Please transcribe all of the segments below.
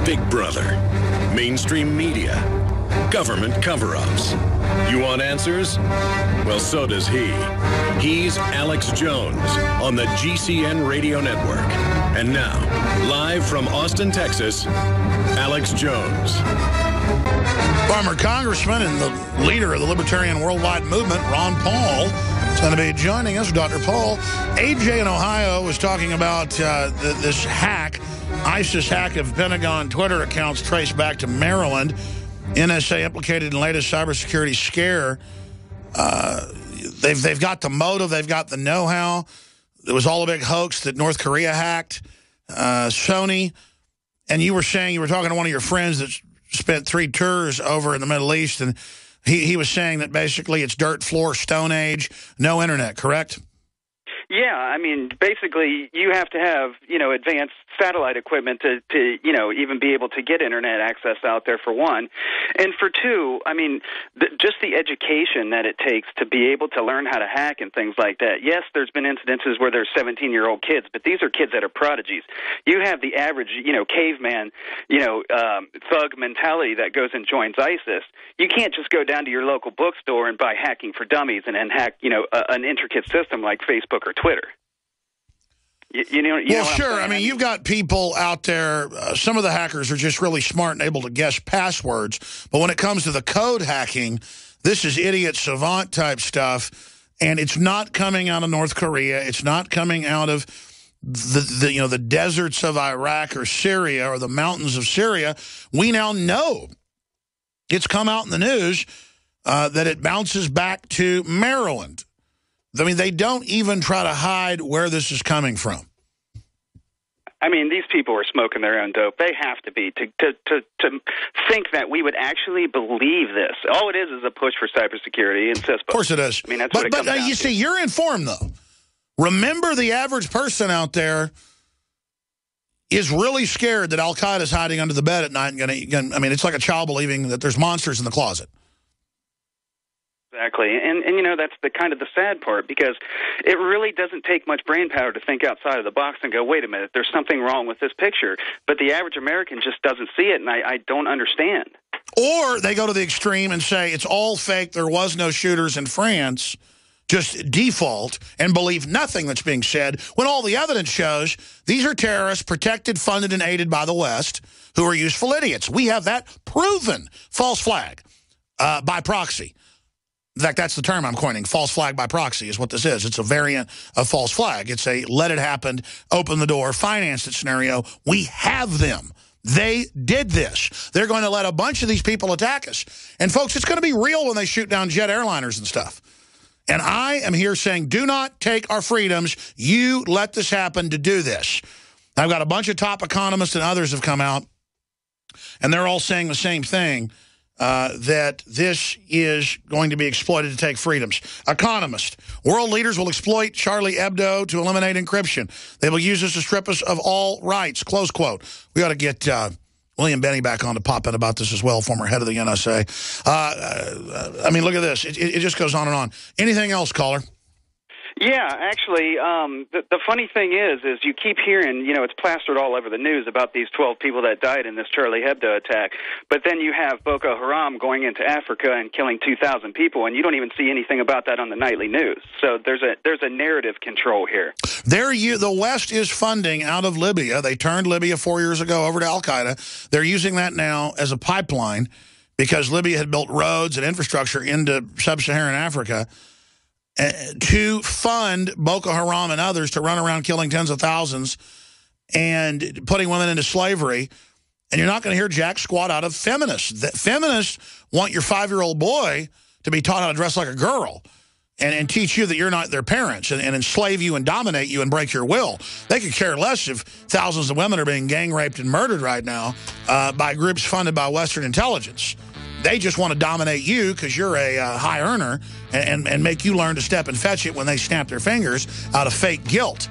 Big Brother, mainstream media, government cover-ups. You want answers? Well, so does he. He's Alex Jones on the GCN Radio Network. And now, live from Austin, Texas, Alex Jones. Former congressman and the leader of the Libertarian Worldwide Movement, Ron Paul, is going to be joining us. Dr. Paul. AJ in Ohio was talking about this hack, ISIS hack of Pentagon Twitter accounts traced back to Maryland. NSA implicated in latest cybersecurity scare. They've got the motive. They've got the know-how. It was all a big hoax that North Korea hacked. Sony. And you were talking to one of your friends that spent 3 tours over in the Middle East, and he was saying that basically it's dirt floor, Stone Age, no internet, correct? Yeah, I mean, basically, you have to have, advanced satellite equipment to even be able to get internet access out there, for one. And for two, I mean, just the education that it takes to be able to learn how to hack and things like that. Yes, there's been incidences where there's 17-year-old kids, but these are kids that are prodigies. You have the average, caveman, thug mentality that goes and joins ISIS. You can't just go down to your local bookstore and buy Hacking for Dummies and hack, an intricate system like Facebook or Twitter. Well, sure. I mean, you've got people out there. Some of the hackers are just really smart and able to guess passwords. But when it comes to the code hacking, this is idiot savant type stuff. And it's not coming out of North Korea. It's not coming out of the deserts of Iraq or Syria or the mountains of Syria. We now know it's come out in the news that it bounces back to Maryland. I mean, they don't even try to hide where this is coming from. I mean, these people are smoking their own dope. They have to be to think that we would actually believe this. All it is a push for cybersecurity and CISPA. Of course it is. I mean, that's what it comes down to. See, you're informed, though. Remember, the average person out there is really scared that Al-Qaeda is hiding under the bed at night. I mean, it's like a child believing that there's monsters in the closet. Exactly, and that's the kind of the sad part, because it really doesn't take much brain power to think outside of the box and go, wait a minute, there's something wrong with this picture. But the average American just doesn't see it, and I don't understand. Or they go to the extreme and say it's all fake, there was no shooters in France, just default, and believe nothing that's being said, when all the evidence shows these are terrorists protected, funded, and aided by the West who are useful idiots. We have that proven. False flag by proxy. In fact, that's the term I'm coining. False flag by proxy is what this is. It's a variant of false flag. It's a let it happen, open the door, finance it scenario. We have them. They did this. They're going to let a bunch of these people attack us. And, folks, it's going to be real when they shoot down jet airliners and stuff. And I am here saying, do not take our freedoms. You let this happen to do this. I've got a bunch of top economists and others have come out, and they're all saying the same thing. That this is going to be exploited to take freedoms. Economist. World leaders will exploit Charlie Hebdo to eliminate encryption. They will use this to strip us of all rights. Close quote. We ought to get William Benny back on to pop in about this as well, former head of the NSA. I mean, look at this. It just goes on and on. Anything else, caller? Yeah, actually, the funny thing is you keep hearing, it's plastered all over the news about these 12 people that died in this Charlie Hebdo attack, but then you have Boko Haram going into Africa and killing 2,000 people, and you don't even see anything about that on the nightly news. So there's a narrative control here. The West is funding out of Libya. They turned Libya 4 years ago over to Al-Qaeda. They're using that now as a pipeline because Libya had built roads and infrastructure into sub-Saharan Africa to fund Boko Haram and others to run around killing tens of thousands and putting women into slavery. And you're not going to hear jack squat out of feminists. Feminists want your 5-year-old boy to be taught how to dress like a girl and teach you that you're not their parents and enslave you and dominate you and break your will. They could care less if thousands of women are being gang raped and murdered right now by groups funded by Western intelligence. They just want to dominate you because you're a high earner and make you learn to step and fetch it when they snap their fingers out of fake guilt.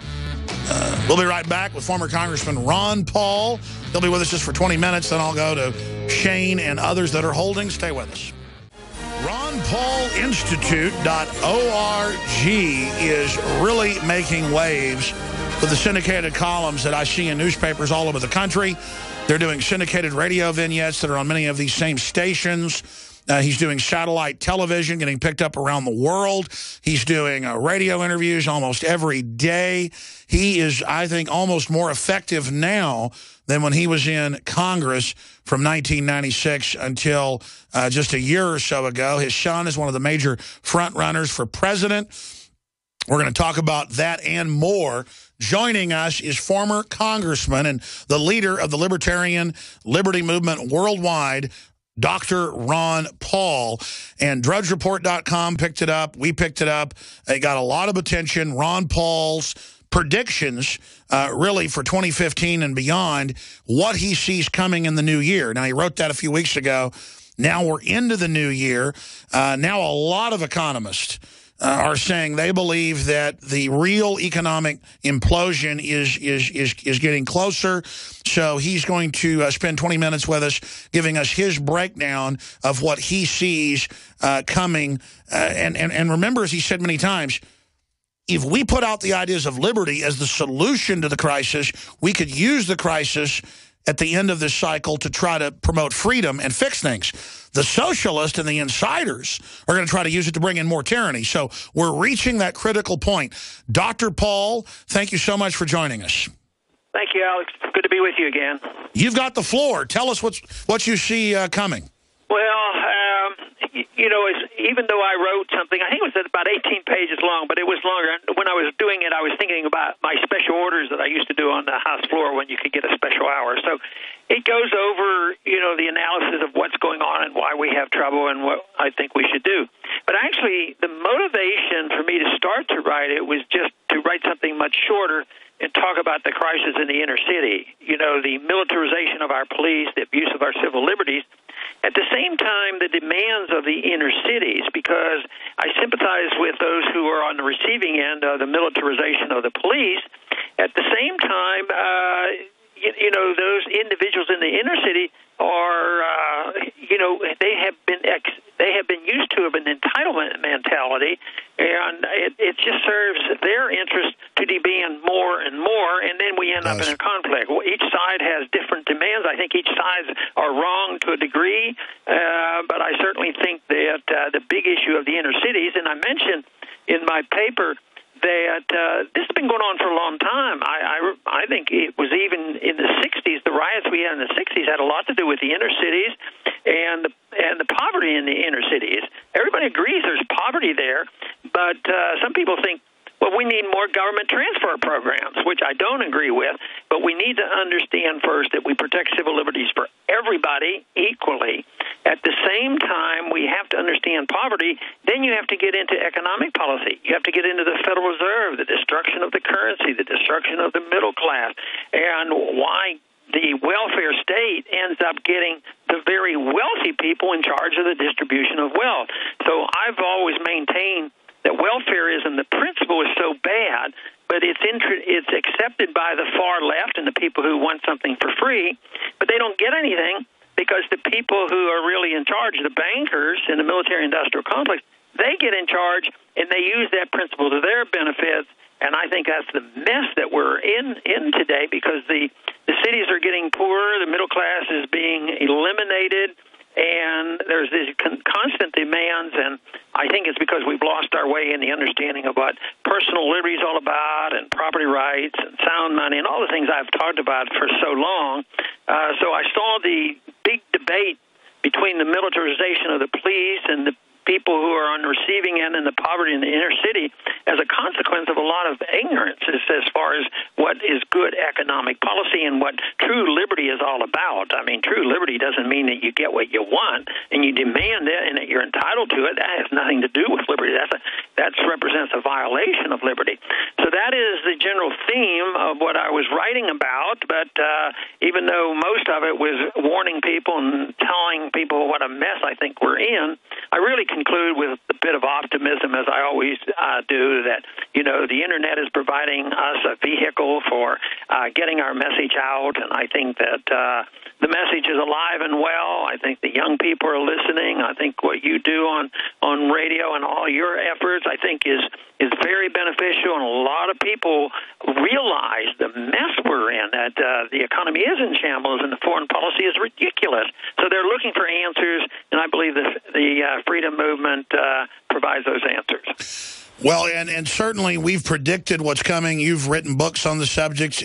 We'll be right back with former Congressman Ron Paul. He'll be with us just for 20 minutes. Then I'll go to Shane and others that are holding. Stay with us. RonPaulInstitute.org is really making waves with the syndicated columns that I see in newspapers all over the country. They're doing syndicated radio vignettes that are on many of these same stations. He's doing satellite television, getting picked up around the world. He's doing radio interviews almost every day. He is, I think, almost more effective now than when he was in Congress from 1996 until just a year or so ago. His son is one of the major front runners for president. We're going to talk about that and more. Joining us is former congressman and the leader of the Libertarian Liberty Movement worldwide, Dr. Ron Paul. And DrudgeReport.com picked it up. We picked it up. It got a lot of attention. Ron Paul's predictions, really, for 2015 and beyond, what he sees coming in the new year. Now, he wrote that a few weeks ago. Now we're into the new year. Now a lot of economists are saying they believe that the real economic implosion is getting closer. So he's going to spend 20 minutes with us, giving us his breakdown of what he sees coming. And remember, as he said many times, if we put out the ideas of liberty as the solution to the crisis, we could use the crisis at the end of this cycle to try to promote freedom and fix things. The socialists and the insiders are going to try to use it to bring in more tyranny. So we're reaching that critical point. Dr. Paul, thank you so much for joining us. Thank you, Alex. Good to be with you again. You've got the floor. Tell us what you see coming. Well, you know, even though I wrote something, I think it was about 18 pages long, but it was longer. When I was doing it, I was thinking about my special orders that I used to do on the House floor when you could get a special hour. So it goes over, you know, the analysis of what's going on and why we have trouble and what I think we should do. But actually, the motivation for me to start to write it was just to write something much shorter and talk about the crisis in the inner city, you know, the militarization of our police, the abuse of our civil liberties. At the same time, the demands of the inner cities, because I sympathize with those who are on the receiving end of the militarization of the police. At the same time, you know, those individuals in the inner city are, you know, they have been used to an entitlement mentality, and it just serves their interest to demand more and more, and then we end up in a conflict. Well, each side has different demands. I think each side are wrong to a degree, but I certainly think that the big issue of the inner cities, and I mentioned in my paper that this has been going on for a long time. I think it was even in the 60s, the riots we had in the 60s had a lot to do with the inner cities and the poverty in the inner cities. Everybody agrees there's poverty there, but some people think, well, we need more government transfer programs, which I don't agree with, but we need to understand first that we protect civil liberties for everybody equally. At the same time, we have to understand poverty. Then you have to get into economic policy. You have to get into the Federal Reserve, the destruction of the currency, the destruction of the middle class, and why the welfare state ends up getting the very wealthy people in charge of the distribution of wealth. So I've always maintained that welfareism, the principle is so bad, but it's accepted by the far left and the people who want something for free, but they don't get anything because the people who are really in charge, the bankers in the military-industrial complex, they get in charge and they use that principle to their benefits. And I think that's the mess that we're in today, because the cities are getting poorer, the middle class is being eliminated, and there's these constant demands, and I think it's because we've lost our way in the understanding of what personal liberty is all about, and property rights, and sound money, and all the things I've talked about for so long. So I saw the big debate between the militarization of the police and the people who are on the receiving end and the poverty in the inner city as a consequence of a lot of ignorance as far as what is good economic policy and what true liberty is all about. I mean, true liberty doesn't mean that you get what you want and you demand it and that you're entitled to it. That has nothing to do with liberty. That represents a violation of liberty. So that is the general theme of what I was writing about, but even though most of it was warning people and telling people what a mess I think we're in, I really conclude with a bit of optimism, as I always do, that, you know, the Internet is providing us a vehicle for getting our message out, and I think that the message is alive and well. I think the young people are listening. I think what you do on radio and all your efforts I think, is very beneficial, and a lot of people realize the mess we're in, that the economy is in shambles and the foreign policy is ridiculous. So they're looking for answers, and I believe the freedom movement provides those answers. Well, and certainly we've predicted what's coming. You've written books on the subject.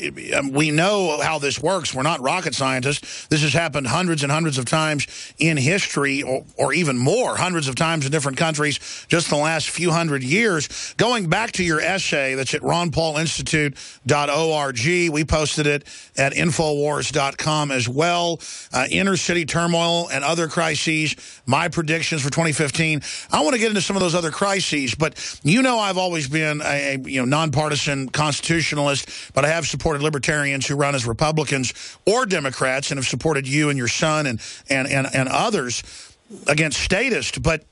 We know how this works. We're not rocket scientists. This has happened hundreds and hundreds of times in history, or even more, hundreds of times in different countries just in the last few hundred years. Going back to your essay that's at ronpaulinstitute.org, we posted it at Infowars.com as well. Inner city turmoil and other crises, my predictions for 2015. I want to get into some of those other crises, but you know I've always been a nonpartisan constitutionalist, but I have supported libertarians who run as Republicans or Democrats, and have supported you and your son and others against statists. But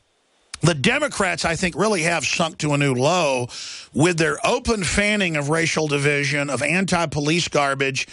the Democrats, I think, really have sunk to a new low with their open fanning of racial division, of anti-police garbage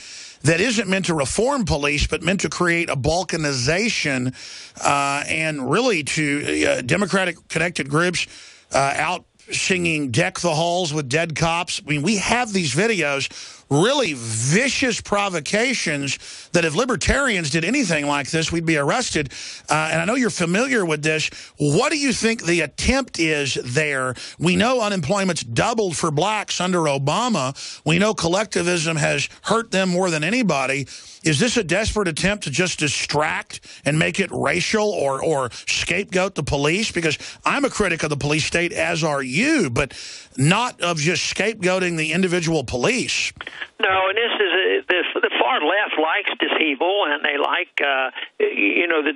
that isn't meant to reform police, but meant to create a balkanization and really to Democratic-connected groups out singing Deck the Halls with Dead Cops. I mean, we have these videos, really vicious provocations that if libertarians did anything like this, we'd be arrested. And I know you're familiar with this. What do you think the attempt is there? We know unemployment's doubled for blacks under Obama. We know collectivism has hurt them more than anybody. Is this a desperate attempt to just distract and make it racial or scapegoat the police? Because I'm a critic of the police state, as are you, but not of just scapegoating the individual police. No, and the far left likes dishevel, and they like the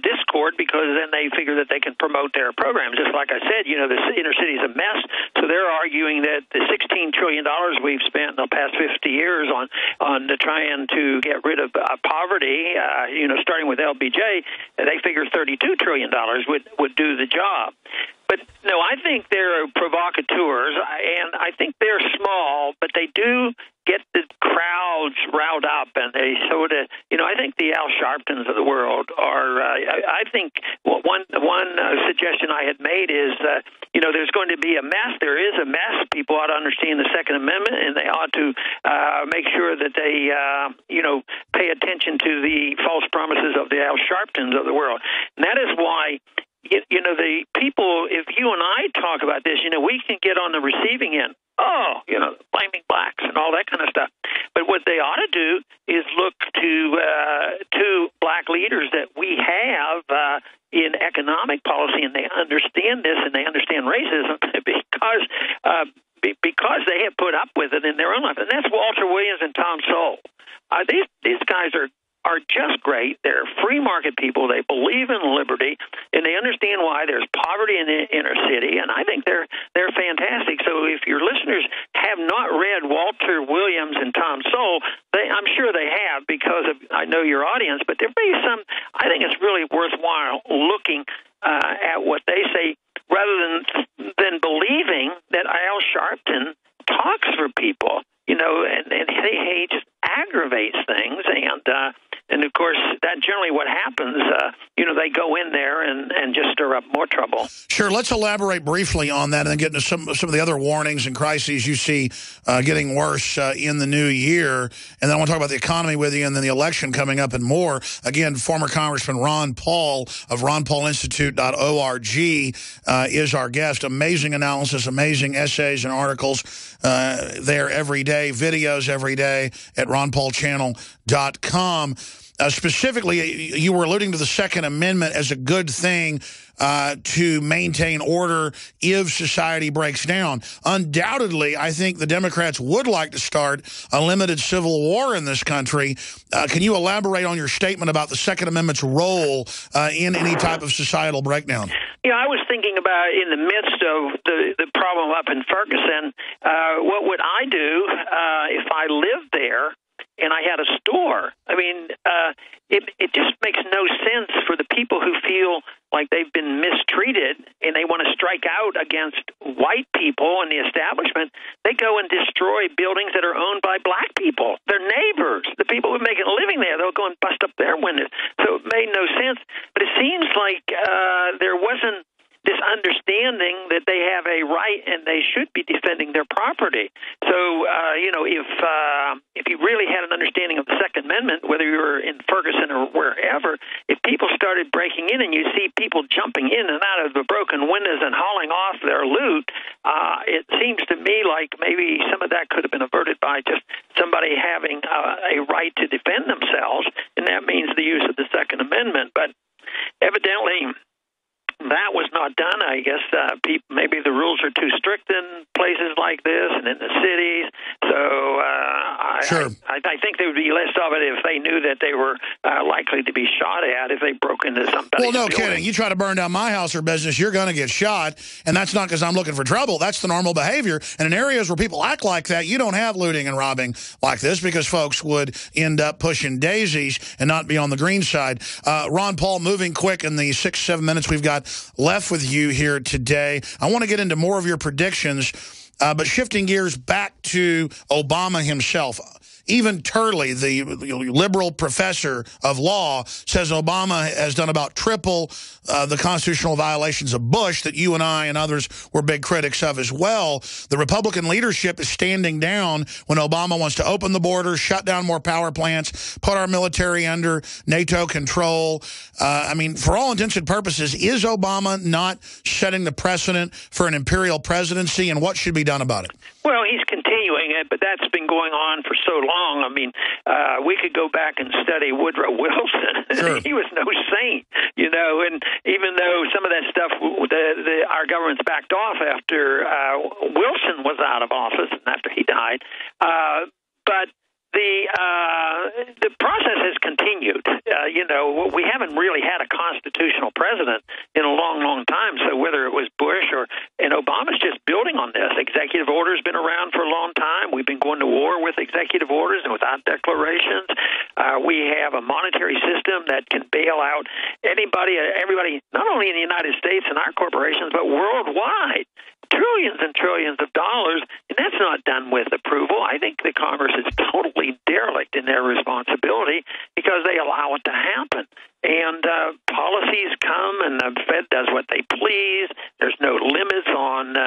discord, because then they figure that they can promote their programs. Just like I said, the inner city is a mess, so they're arguing that the $16 trillion we've spent in the past 50 years on trying to get rid of poverty, starting with LBJ, they figure $32 trillion would do the job. But no, I think they're provocateurs, and I think they're small, but they do get the crowds riled up, and they sort of, I think the Al Sharptons of the world are. I think one suggestion I had made is, there's going to be a mess. There is a mess. People ought to understand the Second Amendment, and they ought to make sure that they, pay attention to the false promises of the Al Sharptons of the world. And that is why. The people, if you and I talk about this, we can get on the receiving end. Blaming blacks and all that kind of stuff. But what they ought to do is look to black leaders that we have in economic policy, and they understand this, and they understand racism because they have put up with it in their own life. And that's Walter Williams and Tom Sowell. These guys are just great. They're free market people. They believe in liberty, and they understand why there's poverty in the inner city. And I think they're fantastic. So if your listeners have not read Walter Williams and Tom Sowell, I'm sure they have, because I know your audience. But there may be some. I think it's really worthwhile looking at what they say, rather than believing that Al Sharpton talks for people. And he just aggravates things, and of course, that's generally what happens. They go in there and just stir up more trouble. Sure. Let's elaborate briefly on that and then get into some of the other warnings and crises you see getting worse in the new year. And then I want to talk about the economy with you, and then the election coming up and more. Again, former Congressman Ron Paul of ronpaulinstitute.org is our guest. Amazing analysis, amazing essays and articles there every day, videos every day at ronpaulchannel.com. Specifically, you were alluding to the Second Amendment as a good thing to maintain order if society breaks down. Undoubtedly, I think the Democrats would like to start a limited civil war in this country. Can you elaborate on your statement about the Second Amendment's role in any type of societal breakdown? Yeah, I was thinking about, in the midst of the problem up in Ferguson, what would I do if I lived there and I had a store? I mean, it just makes no sense for the people who feel like they've been mistreated and they want to strike out against white people and the establishment. They go and destroy buildings that are owned by black people, their neighbors, the people who make a living there. They'll go and bust up their windows. So it made no sense. But it seems like there this understanding that they have a right and they should be defending their property. So, if you really had an understanding of the Second Amendment, whether you were in Ferguson or wherever, if people started breaking in and you see people jumping in and out of the broken windows and hauling off their loot, it seems to me like maybe some of that could have been averted by just somebody having a right to defend themselves, and that means the use of the Second Amendment. But evidently, that was not done. I guess maybe the rules are too strict in places like this and in the cities. So I think there would be less of it if they knew that they were likely to be shot at if they broke into somebody's Well, no building. kidding. You try to burn down my house or business, you're going to get shot. And that's not because I'm looking for trouble. That's the normal behavior. And in areas where people act like that, you don't have looting and robbing like this because folks would end up pushing daisies and not be on the green side. Ron Paul, moving quick in the 6-7 minutes we've got left with you here today. I want to get into more of your predictions, but shifting gears back to Obama himself. Even Turley, the liberal professor of law, says Obama has done about triple the constitutional violations of Bush that you and I and others were big critics of as well. The Republican leadership is standing down when Obama wants to open the border, shut down more power plants, put our military under NATO control. I mean, for all intents and purposes, is Obama not setting the precedent for an imperial presidency, and what should be done about it? Well, he's continuing it, but that's been going on for so long. I mean, we could go back and study Woodrow Wilson. Sure. He was no saint, and even though some of that stuff, our government's backed off after Wilson was out of office and after he died, but the process has continued. We haven't really had a constitutional president in a long, long time. So whether it was Bush and Obama's just building on this. Executive order's been around for a long time. We've been going to war with executive orders and without declarations. We have a monetary system that can bail out everybody, not only in the United States and our corporations, but worldwide. Trillions and trillions of dollars, and that's not done with approval. I think the Congress is totally derelict in their responsibility because they allow it to happen. And policies come, and the Fed does what they please. There's no limits on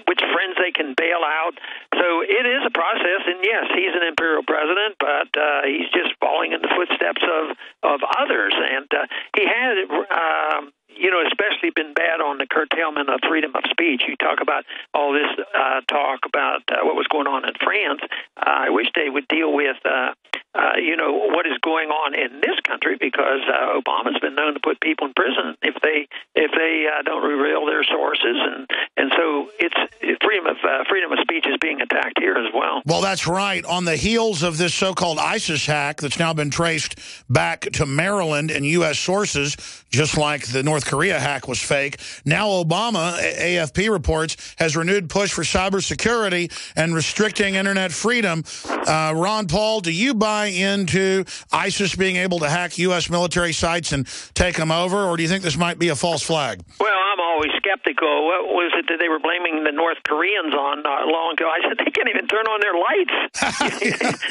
which friends they can bail out. So it is a process, and yes, he's an imperial president, but he's just following in the footsteps of others. And he had especially been bad on the curtailment of freedom of speech. You talk about all this talk about what was going on in France. I wish they would deal with, what is going on in this country, because Obama's been known to put people in prison if they don't reveal their sources, and so it's freedom of speech is being attacked here as well. Well, that's right. On the heels of this so-called ISIS hack that's now been traced back to Maryland and U.S. sources, just like the North Korea hack was fake, now Obama, AFP reports, has renewed push for cybersecurity and restricting internet freedom. Ron Paul, do you buy into ISIS being able to hack U.S. military sites and take them over, or do you think this might be a false flag? Well, I'm always skeptical. What was it that they were blaming the North Koreans on not long ago? I said, they can't even turn on their lights.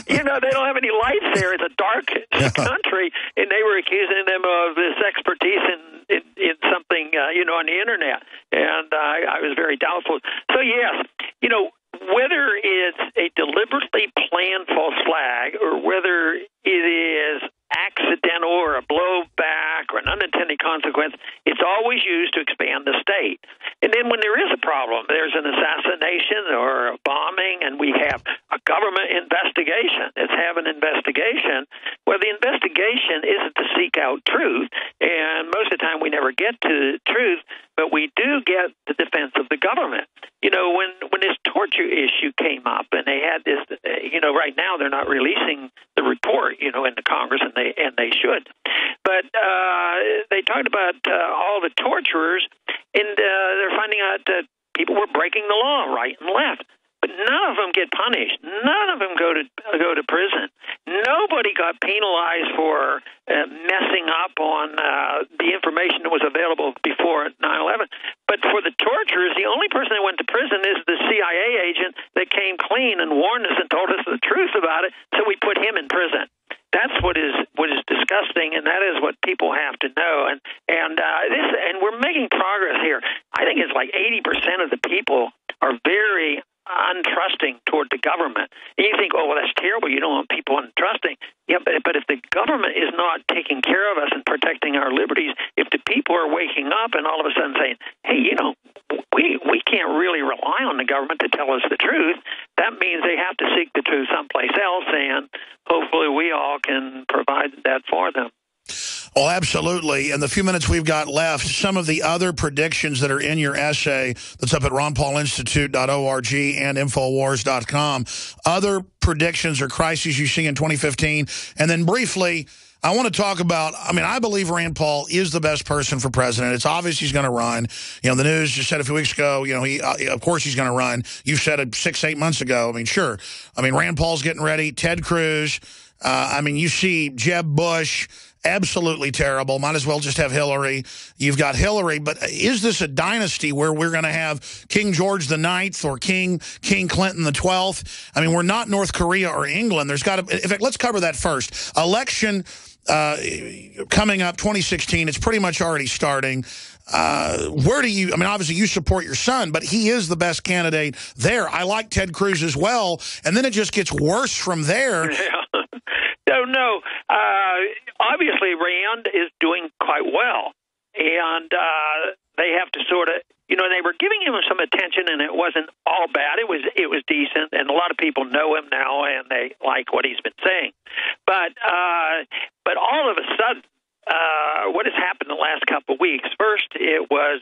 They don't have any lights there. It's a dark country, and they were accusing them of this expertise in something, on the internet. And I was very doubtful. So, yes, whether it's a deliberately planned false flag or whether it is accidental or a blowback or an unintended consequence, it's always used to expand the state. And then when there is a problem, there's an assassination or a bombing, and we have a government investigation. Let's have an investigation. Well, the investigation isn't to seek out truth, and most of the time we never get to truth, but we do get the defense of the government. When this torture issue came up, and they had this, right now they're not releasing the report, in the Congress, and they should. But they talked about all the torturers, and they're finding out that people were breaking the law right and left. But none of them get punished. None of them go to prison. Nobody got penalized for messing up on the information that was available before 9/11. But for the torturers, the only person that went to prison is the CIA agent that came clean and warned us and told us the truth about it, so we put him in prison. That's what is disgusting, and that is what people have to know. And we're making progress here. I think it's like 80% of the people are very untrusting toward the government. And you think, oh, well, that's terrible. You don't want people untrusting. Yeah, but if the government is not taking care of us and protecting our liberties, if the people are waking up and all of a sudden saying, hey, we can't really rely on the government to tell us the truth, that means they have to seek the truth someplace else, and hopefully we all can provide that for them. Oh, absolutely. In the few minutes we've got left, some of the other predictions that are in your essay that's up at ronpaulinstitute.org and Infowars.com, other predictions or crises you see in 2015. And then briefly, I want to talk about, I believe Rand Paul is the best person for president. It's obvious he's going to run. The news just said a few weeks ago, of course he's going to run. You said it 6-8 months ago. Sure. Rand Paul's getting ready. Ted Cruz. You see Jeb Bush. Absolutely terrible. Might as well just have Hillary. You've got Hillary, but is this a dynasty where we're going to have King George IX or King Clinton the 12th? We're not North Korea or England. There's got to. In fact, let's cover that first. Election coming up, 2016. It's pretty much already starting. Where do you? Obviously you support your son, but he is the best candidate there. I like Ted Cruz as well, and then it just gets worse from there. Yeah. No. Obviously, Rand is doing quite well, and they have to sort of, they were giving him some attention, and it wasn't all bad. It was decent, and a lot of people know him now, and they like what he's been saying. But all of a sudden, what has happened the last couple of weeks? First, it was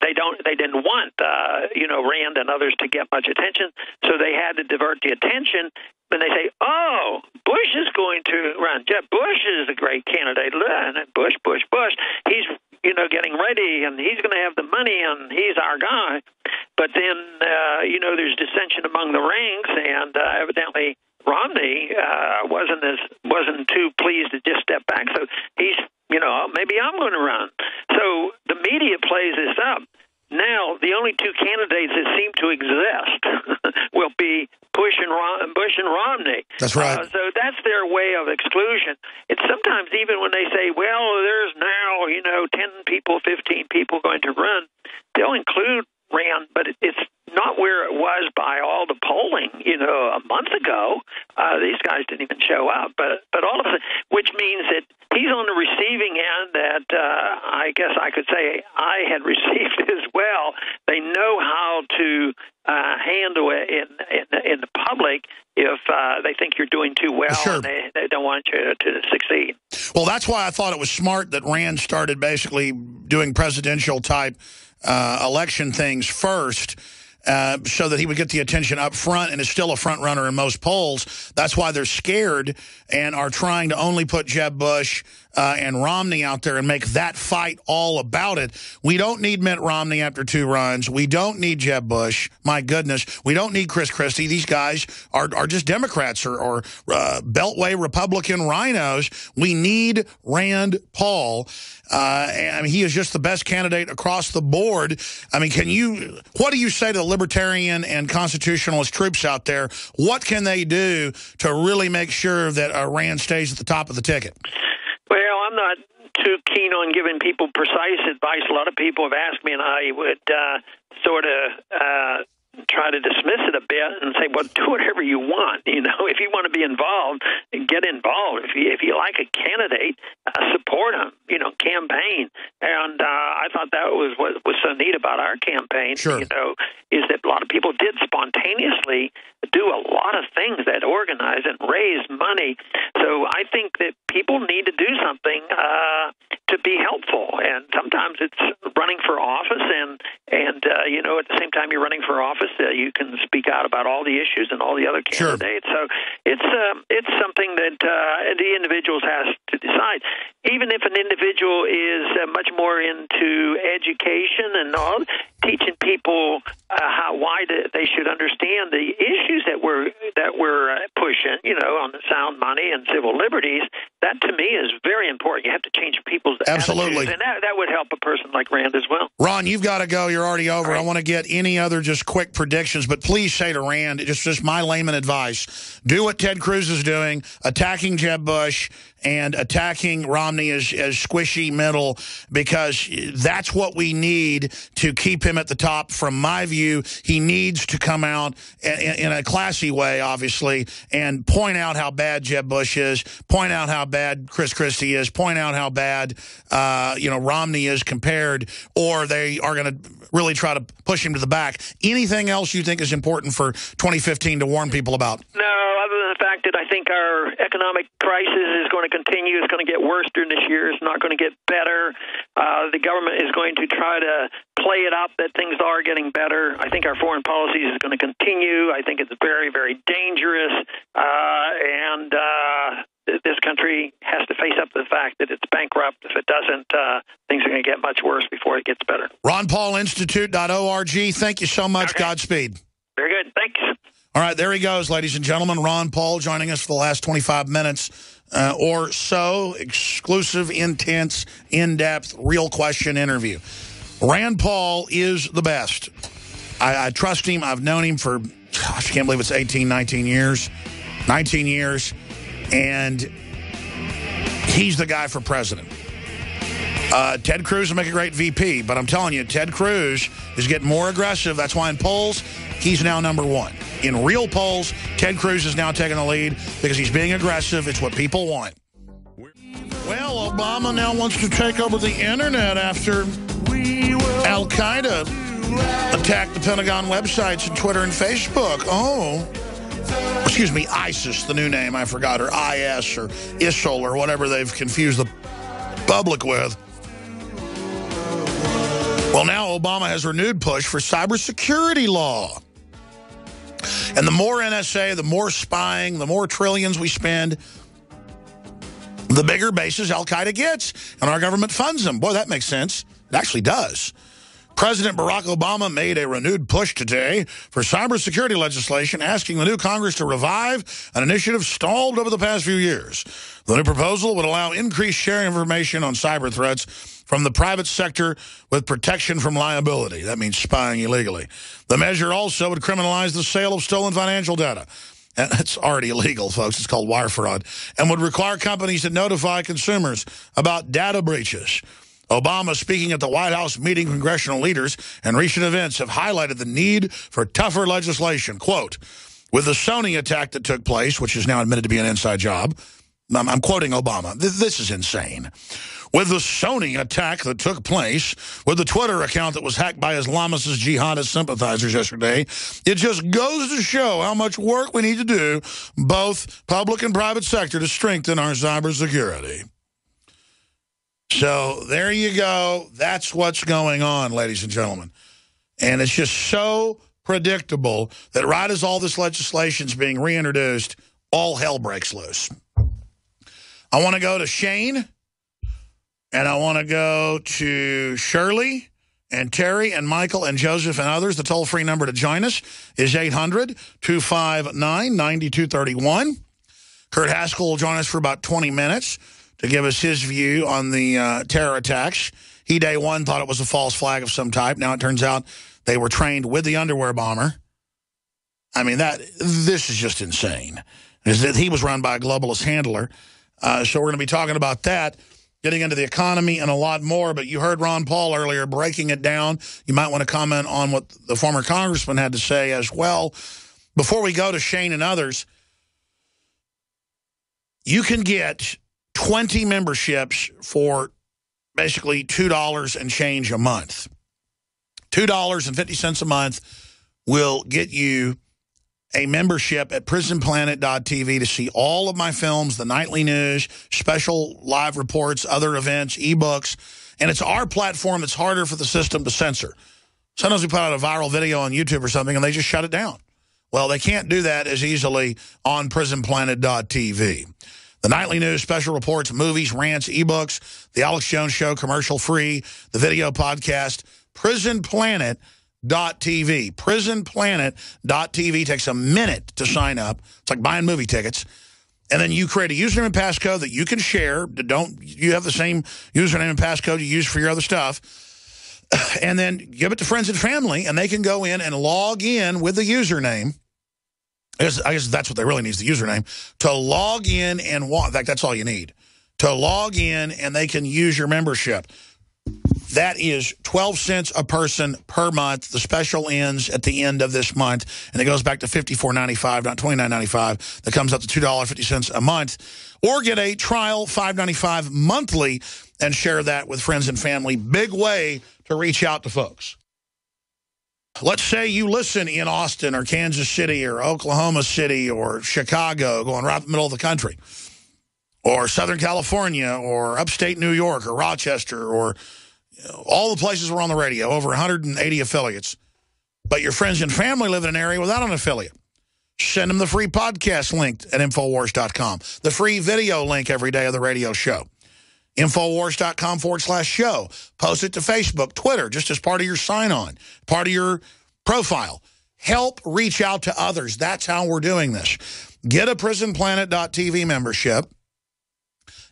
they didn't want Rand and others to get much attention, so they had to divert the attention. Then they say, oh, Bush is going to run. Jeb Bush is a great candidate. Bush. He's, getting ready, and he's going to have the money, and he's our guy. But then, there's dissension among the ranks, and evidently Romney wasn't too pleased to just step back. So he's, maybe I'm going to run. So the media plays this up. Now, the only two candidates that seem to exist will be Bush and Romney. That's right. So that's their way of exclusion. And sometimes even when they say, well, there's now, 10 people, 15 people going to run, they'll include Rand, but it's not where it was by all the polling, a month ago. These guys didn't even show up, but all of a sudden, which means that he's on the receiving end that I guess I could say I had received as well. They know how to handle it in the public if they think you're doing too well, sure. And they don't want you to succeed. Well, that's why I thought it was smart that Rand started basically doing presidential type election things first, so that he would get the attention up front and is still a front runner in most polls. That's why they're scared and are trying to only put Jeb Bush and Romney out there and make that fight all about it. We don't need Mitt Romney after 2 runs. We don't need Jeb Bush. My goodness. We don't need Chris Christie. These guys are just Democrats or Beltway Republican rhinos. We need Rand Paul. He is just the best candidate across the board. What do you say to the libertarian and constitutionalist troops out there? What can they do to really make sure that Rand stays at the top of the ticket? Well, I'm not too keen on giving people precise advice. A lot of people have asked me, and I would sort of try to dismiss it a bit and say, well, do whatever you want. If you want to be involved, get involved. If you like a candidate, support him, campaign. And I thought that was what was so neat about our campaign, sure. Is that a lot of people did spontaneously do a lot of things that organize and raise money. So I think that people need to do something to be helpful. And sometimes it's running for office, and at the same time you're running for office, you can speak out about all the issues and all the other candidates. Sure. So it's something that the individuals has to decide. Even if an individual is much more into education and all, teaching people why they should understand the issues that we're pushing, on the sound money and civil liberties, That, to me, is very important. You have to change people's Absolutely. attitudes, and that would help a person like Rand as well. Ron, you've got to go. You're already over. Right. I want to get any other just quick predictions, but please say to Rand, just my layman advice, do what Ted Cruz is doing, attacking Jeb Bush and attacking Romney as squishy middle, because that's what we need to keep him at the top. From my view, he needs to come out in a classy way, obviously, and point out how bad Jeb Bush is, point out how bad Chris Christie is, point out how bad Romney is compared, or they are going to really try to push him to the back. Anything else you think is important for 2015 to warn people about? No, other than the fact that I think our economic crisis is going to continue. It's going to get worse during this year. It's not going to get better. The government is going to try to play it up that things are getting better. I think our foreign policy is going to continue. I think it's very, very dangerous. And this country has to face up to the fact that it's bankrupt. If it doesn't, things are going to get much worse before it gets better. RonPaulInstitute.org. Thank you so much. Okay. Godspeed. Very good. Thanks. All right, there he goes, ladies and gentlemen. Ron Paul joining us for the last 25 minutes or so. Exclusive, intense, in-depth, real question interview. Rand Paul is the best. I trust him. I've known him for, I can't believe it's 18, 19 years. 19 years. And he's the guy for president. Ted Cruz will make a great VP, but I'm telling you, Ted Cruz is getting more aggressive. That's why in polls, he's now #1. In real polls, Ted Cruz is now taking the lead because he's being aggressive. It's what people want. Well, Obama now wants to take over the internet after Al-Qaeda attacked the Pentagon websites and Twitter and Facebook. Oh. Excuse me, ISIS, the new name, I forgot, or IS or ISIL or whatever they've confused the public with. Well, now Obama has renewed push for cybersecurity law. And the more NSA, the more spying, the more trillions we spend, the bigger bases Al-Qaeda gets, and our government funds them. Boy, that makes sense. It actually does. President Barack Obama made a renewed push today for cybersecurity legislation, asking the new Congress to revive an initiative stalled over the past few years. The new proposal would allow increased sharing of information on cyber threats from the private sector with protection from liability. That means spying illegally. The measure also would criminalize the sale of stolen financial data. And it's already illegal, folks. It's called wire fraud. And would require companies to notify consumers about data breaches. Obama, speaking at the White House meeting congressional leaders and recent events, have highlighted the need for tougher legislation. Quote, with the Sony attack that took place, which is now admitted to be an inside job, I'm quoting Obama, this is insane. With the Sony attack that took place, with the Twitter account that was hacked by Islamist jihadist sympathizers yesterday, it just goes to show how much work we need to do, both public and private sector, to strengthen our cybersecurity. So there you go. That's what's going on, ladies and gentlemen. And it's just so predictable that right as all this legislation is being reintroduced, all hell breaks loose. I want to go to Shane, and I want to go to Shirley and Terry and Michael and Joseph and others. The toll-free number to join us is 800-259-9231. Kurt Haskell will join us for about 20 minutes to give us his view on the terror attacks. He, day one, thought it was a false flag of some type. Now it turns out they were trained with the underwear bomber. I mean, this is just insane. He was run by a globalist handler. So we're going to be talking about that, getting into the economy and a lot more. But you heard Ron Paul earlier breaking it down. You might want to comment on what the former congressman had to say as well. Before we go to Shane and others, you can get 20 memberships for basically $2 and change a month. $2.50 a month will get you a membership at prisonplanet.tv to see all of my films, the nightly news, special live reports, other events, ebooks. And it's our platform that's harder for the system to censor. Sometimes we put out a viral video on YouTube or something and they just shut it down. Well, they can't do that as easily on prisonplanet.tv. The nightly news, special reports, movies, rants, ebooks, The Alex Jones Show, commercial-free, the video podcast, prisonplanet.tv. Prisonplanet.tv takes a minute to sign up. It's like buying movie tickets. And then you create a username and passcode that you can share. You have the same username and passcode you use for your other stuff. And then give it to friends and family, and they can go in and log in with the username. I guess that's what they really need is the username. To log in and in fact, that's all you need. To log in, and they can use your membership. That is 12 cents a person per month. The special ends at the end of this month, and it goes back to $54.95, not $29.95. That comes up to $2.50 a month. Or get a trial $5.95 monthly and share that with friends and family. Big way to reach out to folks. Let's say you listen in Austin or Kansas City or Oklahoma City or Chicago, going right in the middle of the country, or Southern California or upstate New York or Rochester or all the places we're on the radio, over 180 affiliates. But your friends and family live in an area without an affiliate. Send them the free podcast link at Infowars.com. The free video link every day of the radio show. Infowars.com/show. Post it to Facebook, Twitter, just as part of your sign-on, part of your profile. Help reach out to others. That's how we're doing this. Get a PrisonPlanet.tv membership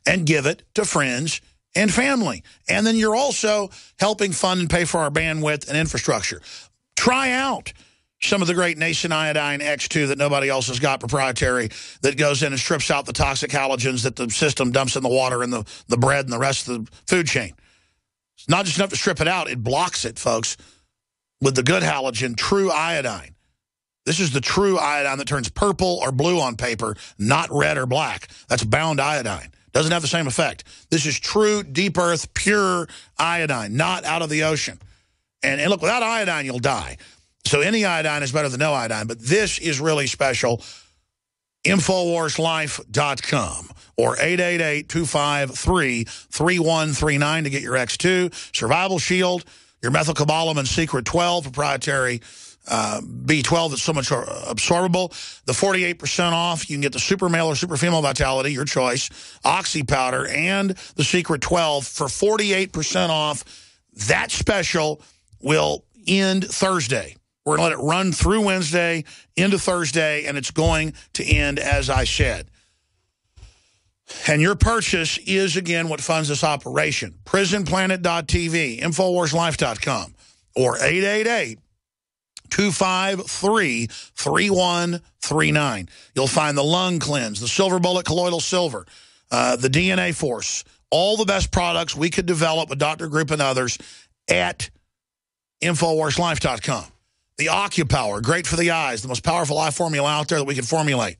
and give it to friends and family. And then you're also helping fund and pay for our bandwidth and infrastructure. Try out some of the great Nason Iodine X2 that nobody else has got, proprietary, that goes in and strips out the toxic halogens that the system dumps in the water and the bread and the rest of the food chain. It's not just enough to strip it out, it blocks it, folks, with the good halogen, true iodine. This is the true iodine that turns purple or blue on paper, not red or black. That's bound iodine. Doesn't have the same effect. This is true, deep earth, pure iodine, not out of the ocean. And look, without iodine, you'll die. So any iodine is better than no iodine, but this is really special. InfoWarsLife.com or 888-253-3139 to get your X2, Survival Shield, your methylcobalamin Secret 12, proprietary B12 that's so much absorbable. The 48% off, you can get the Super Male or Super Female Vitality, your choice, Oxy Powder, and the Secret 12 for 48% off. That special will end Thursday. We're going to let it run through Wednesday into Thursday, and it's going to end as I said. And your purchase is, again, what funds this operation. PrisonPlanet.tv, InfoWarsLife.com, or 888-253-3139. You'll find the Lung Cleanse, the Silver Bullet Colloidal Silver, the DNA Force, all the best products we could develop with Dr. Group and others at InfoWarsLife.com. The OcuPower, great for the eyes, the most powerful eye formula out there that we can formulate.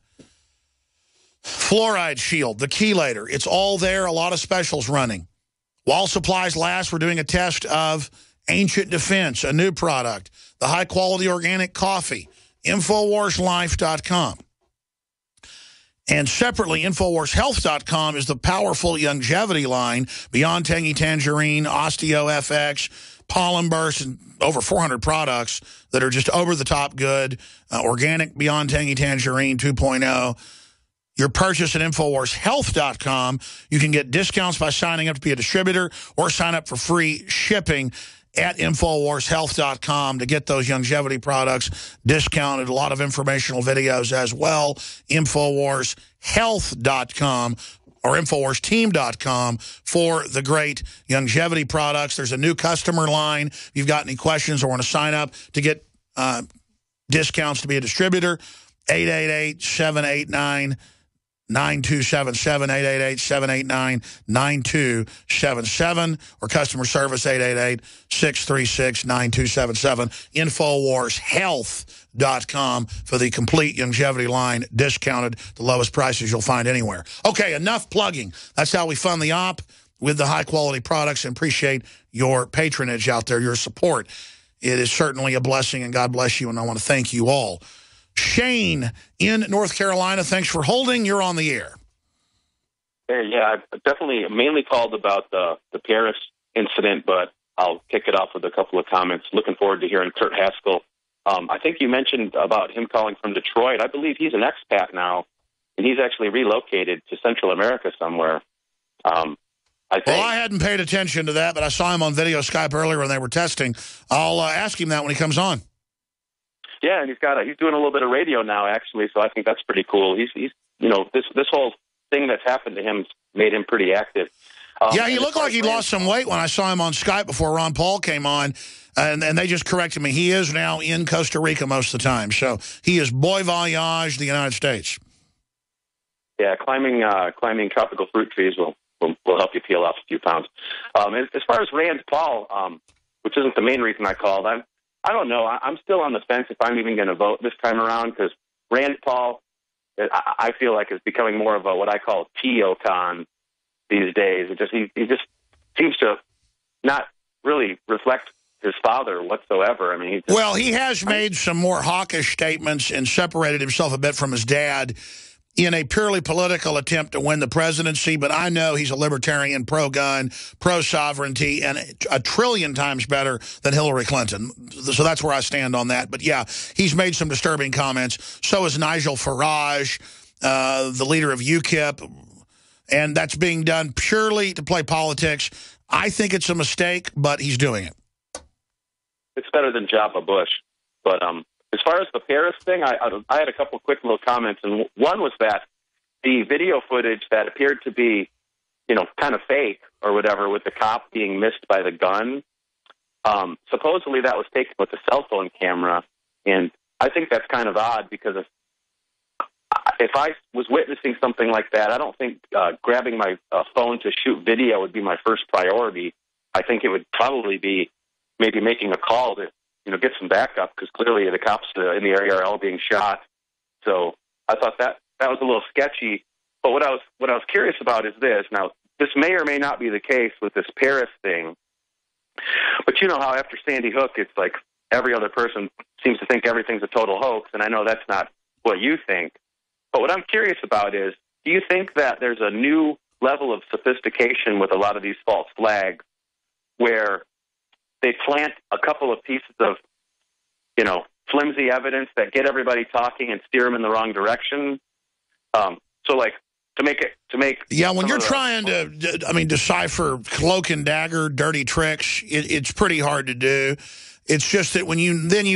Fluoride Shield, the chelator, it's all there, a lot of specials running. While supplies last, we're doing a test of Ancient Defense, a new product. The high-quality organic coffee, InfoWarsLife.com. And separately, InfoWarsHealth.com is the powerful longevity line, Beyond Tangy Tangerine, OsteoFX, Pollen Burst, and over 400 products that are just over-the-top good. Organic Beyond Tangy Tangerine 2.0. Your purchase at InfoWarsHealth.com. You can get discounts by signing up to be a distributor or sign up for free shipping at InfoWarsHealth.com to get those longevity products discounted. A lot of informational videos as well. InfoWarsHealth.com or InfoWarsTeam.com for the great longevity products. There's a new customer line. If you've got any questions or want to sign up to get discounts to be a distributor, 888-789-9277, 888-789-9277, or customer service 888-636-9277. InfoWarsHealth.com for the complete longevity line, discounted, the lowest prices you'll find anywhere. Okay, enough plugging. That's how we fund the op with the high-quality products, and appreciate your patronage out there, your support. It is certainly a blessing, and God bless you, and I want to thank you all. Shane in North Carolina, thanks for holding. You're on the air. Hey, yeah, I definitely mainly called about the Paris incident, but I'll kick it off with a couple of comments. Looking forward to hearing Kurt Haskell. I think you mentioned about him calling from Detroit. I believe he's an expat now, and he's actually relocated to Central America somewhere. Well, I hadn't paid attention to that, but I saw him on video Skype earlier when they were testing. I'll ask him that when he comes on. Yeah, and he's doing a little bit of radio now, actually, so I think that's pretty cool. He's this whole thing that's happened to him made him pretty active. Yeah, he looked like he lost some weight when I saw him on Skype before Ron Paul came on, and they just corrected me. He is now in Costa Rica most of the time, so he is boy voyage the United States. Yeah, climbing tropical fruit trees will help you peel off a few pounds. As far as Rand Paul, which isn't the main reason I called, I don't know. I'm still on the fence if I'm even going to vote this time around, because Rand Paul, I feel like, is becoming more of a what I call Teocon these days. He just seems to not really reflect his father whatsoever. I mean, he has made some more hawkish statements and separated himself a bit from his dad in a purely political attempt to win the presidency, but I know he's a libertarian, pro-gun, pro-sovereignty, and a trillion times better than Hillary Clinton. So that's where I stand on that. But yeah, he's made some disturbing comments. So is Nigel Farage, the leader of UKIP, and that's being done purely to play politics. I think it's a mistake, but he's doing it. It's better than Jabba Bush. But as far as the Paris thing, I had a couple quick little comments, and one was that the video footage that appeared to be, kind of fake or whatever, with the cop being missed by the gun, supposedly that was taken with a cell phone camera, and I think that's kind of odd, because if I was witnessing something like that, I don't think grabbing my phone to shoot video would be my first priority. I think it would probably be maybe making a call to get some backup, because clearly the cops in the area are all being shot. So I thought that was a little sketchy. But what I was curious about is this. Now, this may or may not be the case with this Paris thing, but you know how after Sandy Hook, it's like every other person seems to think everything's a total hoax, and I know that's not what you think. But what I'm curious about is, do you think that there's a new level of sophistication with a lot of these false flags where they plant a couple of pieces of, flimsy evidence that get everybody talking and steer them in the wrong direction? So, like, to make. Yeah, when you're trying to, decipher cloak and dagger, dirty tricks, it's pretty hard to do. It's just that when you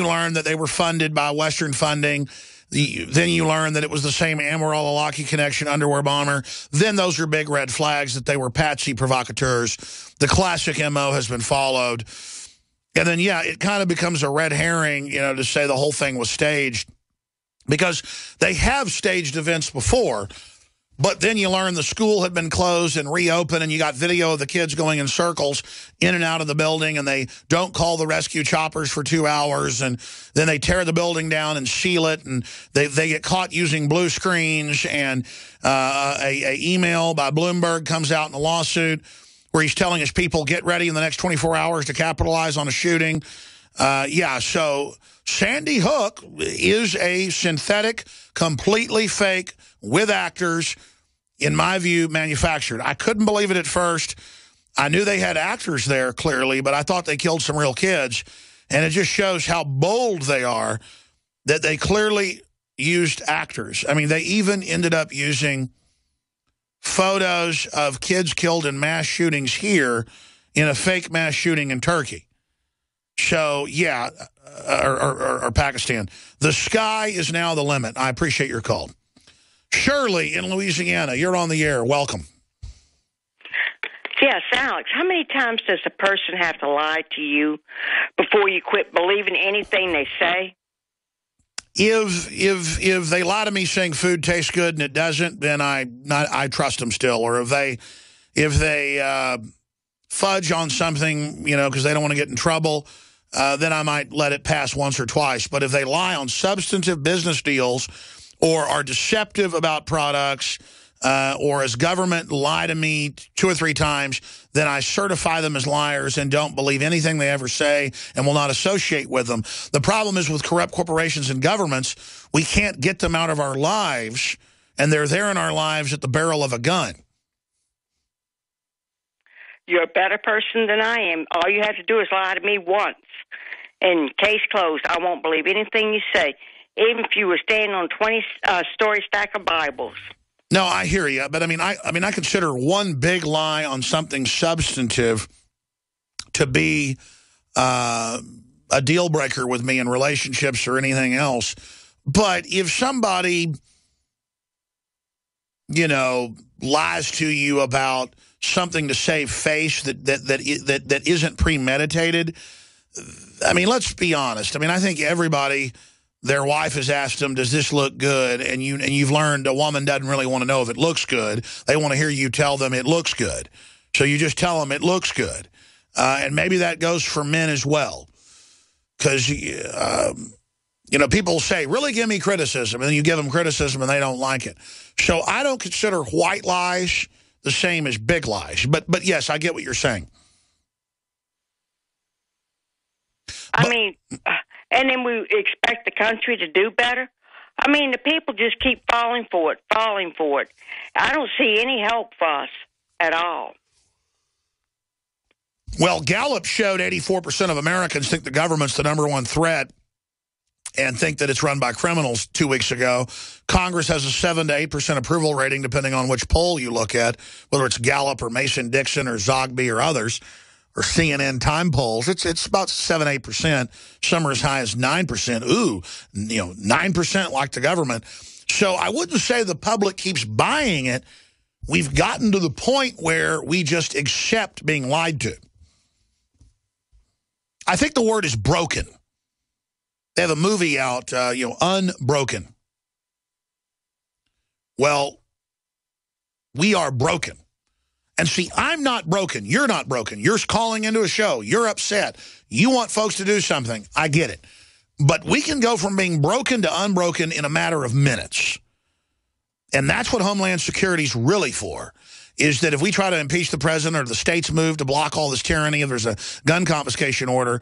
learn that they were funded by Western funding, then you learn that it was the same Amaral-Awlaki connection underwear bomber. Then those are big red flags that they were patsy provocateurs. The classic MO has been followed. And then, yeah, it kind of becomes a red herring, to say the whole thing was staged. Because they have staged events before, but then you learn the school had been closed and reopened, and you got video of the kids going in circles in and out of the building, and they don't call the rescue choppers for 2 hours, and then they tear the building down and seal it, and they get caught using blue screens, and a email by Bloomberg comes out in a lawsuit where he's telling his people, get ready in the next 24 hours to capitalize on a shooting. So Sandy Hook is a synthetic, completely fake, with actors, in my view, manufactured. I couldn't believe it at first. I knew they had actors there, clearly, but I thought they killed some real kids. And it just shows how bold they are that they clearly used actors. I mean, they even ended up using photos of kids killed in mass shootings here in a fake mass shooting in Turkey. So, yeah, or Pakistan. The sky is now the limit. I appreciate your call. Shirley in Louisiana, you're on the air. Welcome. Yes, Alex, how many times does a person have to lie to you before you quit believing anything they say? If they lie to me saying food tastes good and it doesn't, then I trust them still. Or if they fudge on something, because they don't want to get in trouble, then I might let it pass once or twice. But if they lie on substantive business deals or are deceptive about products, or as government lie to me 2 or 3 times, then I certify them as liars and don't believe anything they ever say and will not associate with them. The problem is with corrupt corporations and governments, we can't get them out of our lives, and they're there in our lives at the barrel of a gun. You're a better person than I am. All you have to do is lie to me once. And case closed. I won't believe anything you say, even if you were standing on 20-story stack of Bibles. No, I hear you, but I consider one big lie on something substantive to be a deal breaker with me in relationships or anything else. But if somebody you know, lies to you about something to save face that isn't premeditated. I mean, let's be honest. I mean, I think everybody, their wife has asked them, does this look good? And you've learned a woman doesn't really want to know if it looks good. They want to hear you tell them it looks good. So you just tell them it looks good. And maybe that goes for men as well. Because, you know, people say, really give me criticism. And then you give them criticism and they don't like it. So I don't consider white lies the same as big lies. But yes, I get what you're saying. I mean, and then we expect the country to do better. I mean, the people just keep falling for it. I don't see any help for us at all. Well, Gallup showed 84% of Americans think the government's the #1 threat and think that it's run by criminals 2 weeks ago. Congress has a 7 to 8% approval rating, depending on which poll you look at, whether it's Gallup or Mason-Dixon or Zogby or others, or CNN time polls. It's about 7, 8%. Some are as high as 9%. Ooh, you know, 9% like the government. So I wouldn't say the public keeps buying it. We've gotten to the point where we just accept being lied to. I think the word is broken. They have a movie out, you know, Unbroken. Well, we are broken. And see, I'm not broken. You're not broken. You're calling into a show. You're upset. You want folks to do something. I get it. But we can go from being broken to unbroken in a matter of minutes. And that's what Homeland Security's really for, is that if we try to impeach the president or the states move to block all this tyranny, if there's a gun confiscation order,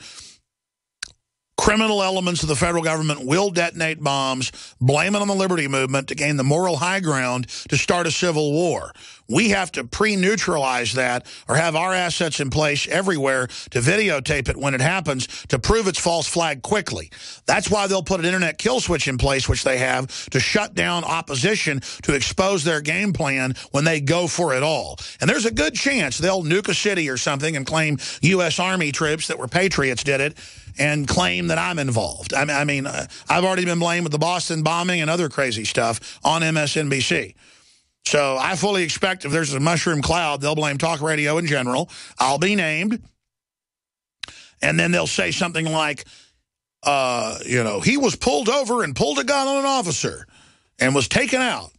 criminal elements of the federal government will detonate bombs, blame it on the liberty movement to gain the moral high ground to start a civil war. We have to pre-neutralize that or have our assets in place everywhere to videotape it when it happens to prove its false flag quickly. That's why they'll put an internet kill switch in place, which they have, to shut down opposition, to expose their game plan when they go for it all. And there's a good chance they'll nuke a city or something and claim U.S. Army troops that were patriots did it and claim that I'm involved. I mean, I've already been blamed with the Boston bombing and other crazy stuff on MSNBC. So I fully expect if there's a mushroom cloud, they'll blame talk radio in general. I'll be named. And then they'll say something like, you know, he was pulled over and pulled a gun on an officer and was taken out.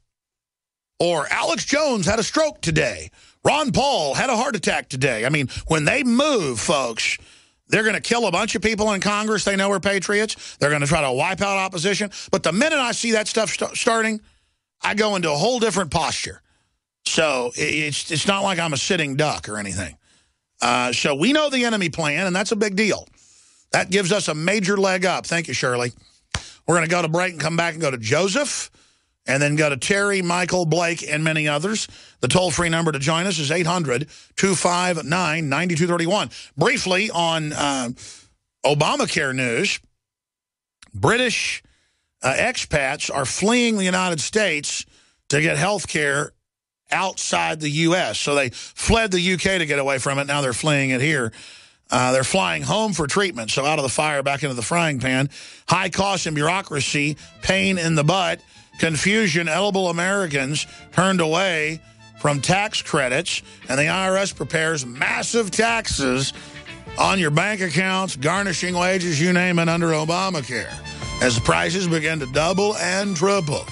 Or Alex Jones had a stroke today. Ron Paul had a heart attack today. I mean, when they move, folks, they're going to kill a bunch of people in Congress they know are patriots. They're going to try to wipe out opposition. But the minute I see that stuff starting, I go into a whole different posture. So it's not like I'm a sitting duck or anything. So we know the enemy plan, and that's a big deal. That gives us a major leg up. Thank you, Shirley. We're going to go to break and come back and go to Joseph, and then go to Terry, Michael, Blake, and many others. The toll-free number to join us is 800-259-9231. Briefly on Obamacare news, British expats are fleeing the United States to get health care outside the U.S. So they fled the U.K. to get away from it. Now they're fleeing it here. They're flying home for treatment, so out of the fire, back into the frying pan. High cost and bureaucracy, pain in the butt, confusion, eligible Americans turned away from tax credits, and the IRS prepares massive taxes on your bank accounts, garnishing wages, you name it, under Obamacare, as the prices begin to double and triple.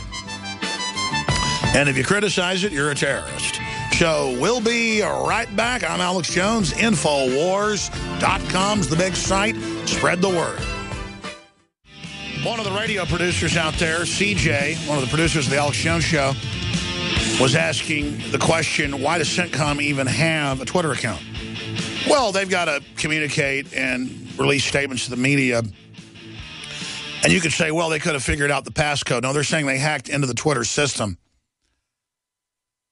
And if you criticize it, you're a terrorist. So we'll be right back. I'm Alex Jones. Infowars.com's the big site. Spread the word. One of the radio producers out there, CJ, one of the producers of the Alex Jones Show, was asking the question, why does CENTCOM even have a Twitter account? Well, they've got to communicate and release statements to the media. And you could say, well, they could have figured out the passcode. No, they're saying they hacked into the Twitter system.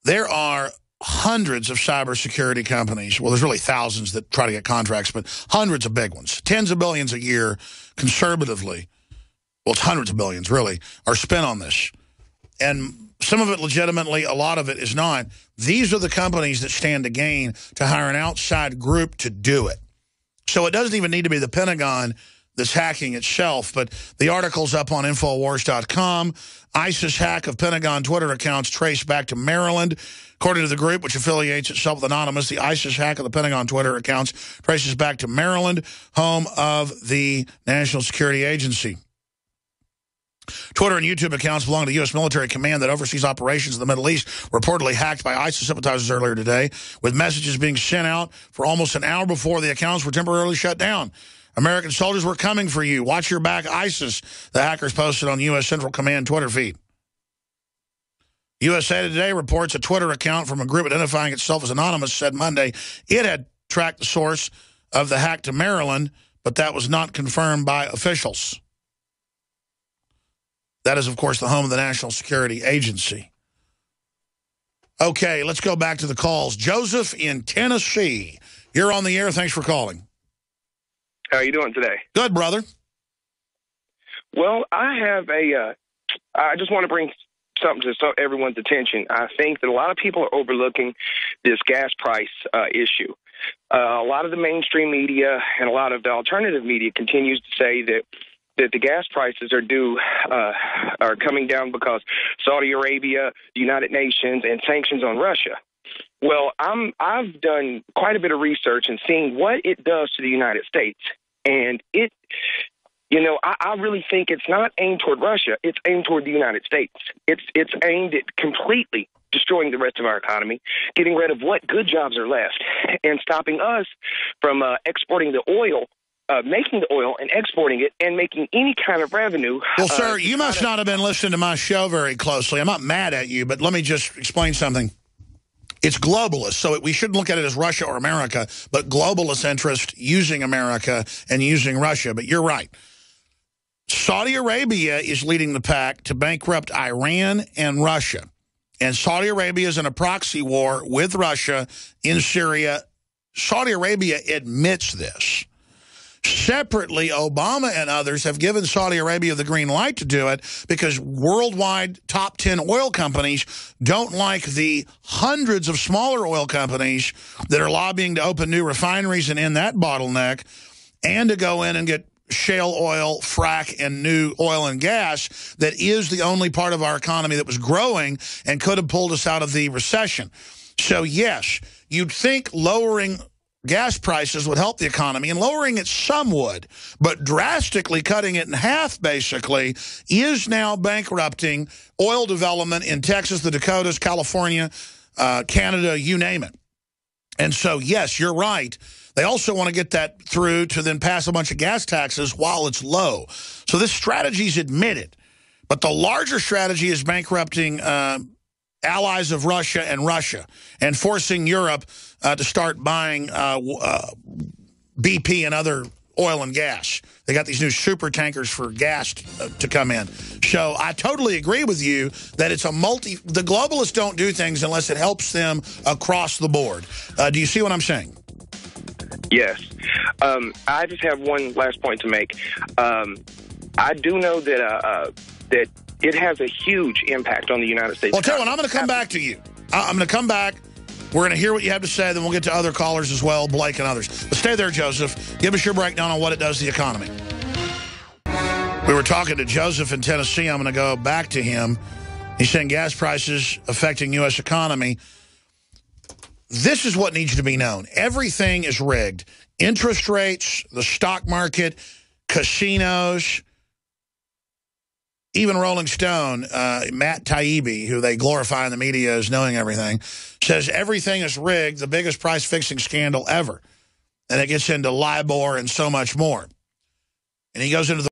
There are hundreds of cybersecurity companies. Well, there's really thousands that try to get contracts, but hundreds of big ones. Tens of billions a year, conservatively. Well, it's hundreds of billions, really, are spent on this. And some of it legitimately, a lot of it is not. These are the companies that stand to gain to hire an outside group to do it. So it doesn't even need to be the Pentagon that's hacking itself. But the article's up on Infowars.com. ISIS hack of Pentagon Twitter accounts traced back to Maryland. According to the group, which affiliates itself with Anonymous, the ISIS hack of the Pentagon Twitter accounts traces back to Maryland, home of the National Security Agency. Twitter and YouTube accounts belong to the U.S. military command that oversees operations in the Middle East, reportedly hacked by ISIS sympathizers earlier today, with messages being sent out for almost an hour before the accounts were temporarily shut down. American soldiers were coming for you. Watch your back, ISIS, the hackers posted on U.S. Central Command Twitter feed. USA Today reports a Twitter account from a group identifying itself as Anonymous said Monday it had tracked the source of the hack to Maryland, but that was not confirmed by officials. That is, of course, the home of the National Security Agency. Okay, let's go back to the calls. Joseph in Tennessee. You're on the air. Thanks for calling. How are you doing today? Good, brother. Well, I just want to bring something to everyone's attention. I think that a lot of people are overlooking this gas price issue. A lot of the mainstream media and a lot of the alternative media continues to say that the gas prices are coming down because Saudi Arabia, the United Nations, and sanctions on Russia. Well, I've done quite a bit of research and seeing what it does to the United States, and I really think it's not aimed toward Russia; it's aimed toward the United States. It's aimed at completely destroying the rest of our economy, getting rid of what good jobs are left, and stopping us from exporting the oil. Making the oil and exporting it and making any kind of revenue. Well, sir, you must not have been listening to my show very closely. I'm not mad at you, but let me just explain something. It's globalist, so we shouldn't look at it as Russia or America, but globalist interest using America and using Russia. But you're right. Saudi Arabia is leading the pack to bankrupt Iran and Russia. And Saudi Arabia is in a proxy war with Russia in Syria. Saudi Arabia admits this. Separately, Obama and others have given Saudi Arabia the green light to do it because worldwide top 10 oil companies don't like the hundreds of smaller oil companies that are lobbying to open new refineries and end that bottleneck and to go in and get shale oil, frack, and new oil and gas that is the only part of our economy that was growing and could have pulled us out of the recession. So, yes, you'd think lowering gas prices would help the economy, and lowering it some would, but drastically cutting it in half, basically, is now bankrupting oil development in Texas, the Dakotas, California, Canada, you name it. And so, yes, you're right. They also want to get that through to then pass a bunch of gas taxes while it's low. So this strategy is admitted. But the larger strategy is bankrupting allies of Russia and forcing Europe to start buying BP and other oil and gas. They got these new super tankers for gas to come in. So I totally agree with you that it's the globalists don't do things unless it helps them across the board. Do you see what I'm saying? Yes. I just have one last point to make. I do know that it has a huge impact on the United States. Well, tell you what, I'm going to come back to you. I'm going to come back. We're going to hear what you have to say, then we'll get to other callers as well, Blake and others. But stay there, Joseph. Give us your breakdown on what it does to the economy. We were talking to Joseph in Tennessee. I'm going to go back to him. He's saying gas prices affecting U.S. economy. This is what needs to be known. Everything is rigged. Interest rates, the stock market, casinos. Even Rolling Stone, Matt Taibbi, who they glorify in the media as knowing everything, says everything is rigged, the biggest price-fixing scandal ever. And it gets into LIBOR and so much more. And he goes into the